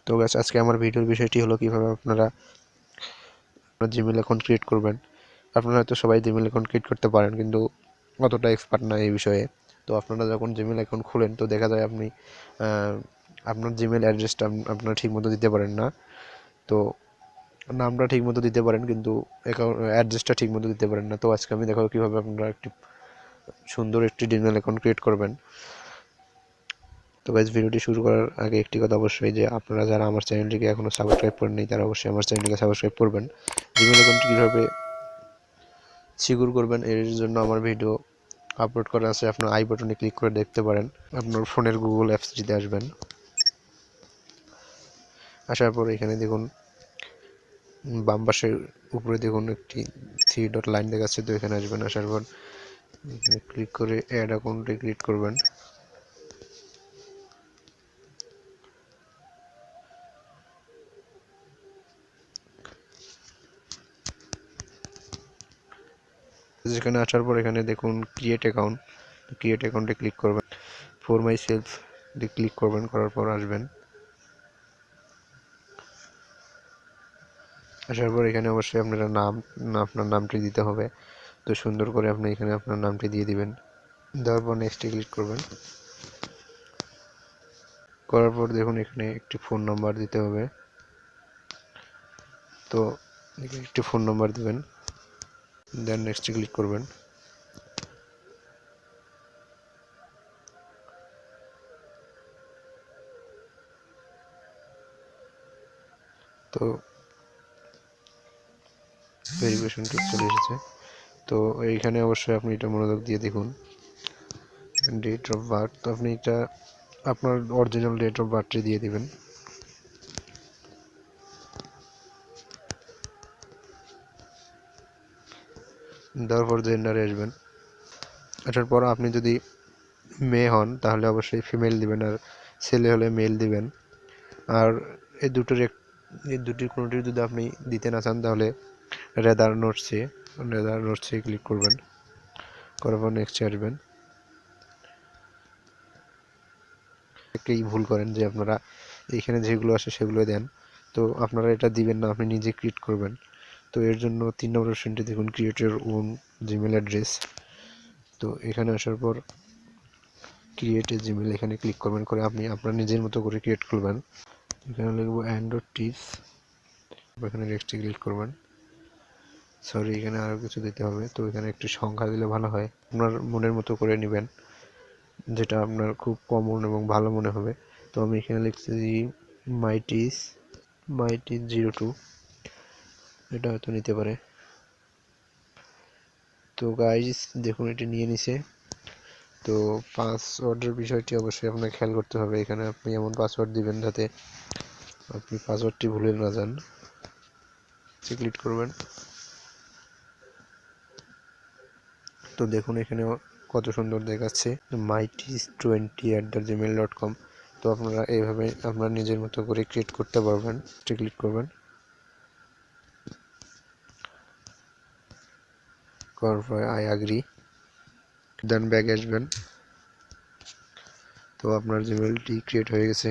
তো গাইস আজকে আমার ভিডিওর বিষয়টি হলো কিভাবে আপনারা জিমেল অ্যাকাউন্ট ক্রিয়েট করবেন। আপনারা হয়তো সবাই জিমেল অ্যাকাউন্ট ক্রিয়েট করতে পারেন, কিন্তু অতটা এক্সপার্ট না এই বিষয়ে। তো আপনারা যখন জিমেল অ্যাকাউন্ট খুলেন তো দেখা যায় আপনি আপনার জিমেল অ্যাড্রেসটা আপনারা ঠিকমতো দিতে পারেন না। তো নামটা ঠিকমতো দিতে পারেন, কিন্তু অ্যাড্রেসটা ঠিকমতো দিতে পারেন না। তো আজকে আমি দেখাবো কীভাবে আপনারা একটি সুন্দর একটি জিমেল অ্যাকাউন্ট ক্রিয়েট করবেন। তো গাইস ভিডিওটি শুরু করার আগে একটি কথা অবশ্যই, যে আপনারা যারা আমার চ্যানেলটিকে এখনও সাবস্ক্রাইব করেননি তারা অবশ্যই আমার চ্যানেলটিকে সাবস্ক্রাইব করবেন। জিমেল অ্যাকাউন্টটি কীভাবে সিকিউর করবেন এর জন্য আমার ভিডিও আপলোড করা আছে, আপনার আই বাটনে ক্লিক করে দেখতে পারেন। আপনার ফোনের গুগল অ্যাপসটিতে আসবেন, আসার পর এখানে দেখুন বাম পাশের উপরে দেখুন একটি 3 ডট লাইন দেখাচ্ছে, তো এখানে আসবেন। আসার পর এখানে ক্লিক করে অ্যাড অ্যাকাউন্টে ক্লিক করবেন। যেখানে আসার পর এখানে দেখুন ক্রিয়েট অ্যাকাউন্টে ক্লিক করবেন। ফর মাই সেলফ ক্লিক করবেন, করার পর আসবেন। আসার পর এখানে অবশ্যই আপনারা আপনার নামটি দিতে হবে। তো সুন্দর করে আপনি এখানে আপনার নামটি দিয়ে দিবেন। দেওয়ার পর নেক্সটে ক্লিক করবেন। করার পর দেখুন এখানে একটি ফোন নাম্বার দিতে হবে, তো একটি ফোন নাম্বার দিবেন, দেন নেক্সটে ক্লিক করবেন। তো ভেরিফিকেশনটি চলে এসেছে। তো এইখানে অবশ্যই আপনি এটা মনোযোগ দিয়ে দেখুন, ডেট অফ বার্থ। তো আপনি এটা আপনার অরিজিনাল ডেট অফ বার্থটি দিয়ে দিবেন। দেওয়ার পর জেন্ডারে আসবেন। আসার পর আপনি যদি মেয়ে হন তাহলে অবশ্যই ফিমেল দিবেন, আর ছেলে হলে মেল দিবেন। আর এই দুটির কোনোটি যদি আপনি দিতে না চান তাহলে রেদার নোটসে ক্লিক করবেন, করার পর নেক্সটে আসবেন। একটাই ভুল করেন যে আপনারা এইখানে যেগুলো আসে সেগুলো দেন, তো আপনারা এটা দিবেন না, আপনি নিজে ক্রিয়েট করবেন। তো এর জন্য 3 নম্বর অপশনটি দেখুন, create your own Gmail address. তো এখানে আসার পর ক্রিয়েট এ জিমেল এখানে ক্লিক করবেন, করে আপনি আপনার নিজের মতো করে ক্রিয়েট করবেন। এখানে লিখবো অ্যান্ড্রয়েড টিপস, এখানে নেক্সটে ক্লিক করবেন। সরি, এখানে আরও কিছু দিতে হবে, তো এখানে একটু সংখ্যা দিলে ভালো হয়। আপনার মনের মতো করে নেবেন, যেটা আপনার খুব কমন এবং ভালো মনে হবে। তো আমি এখানে লিখছি মাইটিস 02, এটা হয়তো নিতে পারে। তো গাইস দেখুন এটি নিয়ে নিছে। তো পাসওয়ার্ডের বিষয়টি অবশ্যই আপনাকে খেয়াল করতে হবে। এখানে আপনি এমন পাসওয়ার্ড দিবেন যাতে আপনি পাসওয়ার্ডটি ভুলে না যান। ক্লিক করবেন। তো দেখুন এখানে কত সুন্দর দেখাচ্ছে mytis20@gmail.com। তো আপনারা এইভাবে আপনার নিজের মতো করে ক্রিয়েট করতে পারবেন। ক্লিক করবেন, করার পর আই অ্যাগ্রি, দেন ব্যাক আসবেন। তো আপনার জিমেলটি ক্রিয়েট হয়ে গেছে।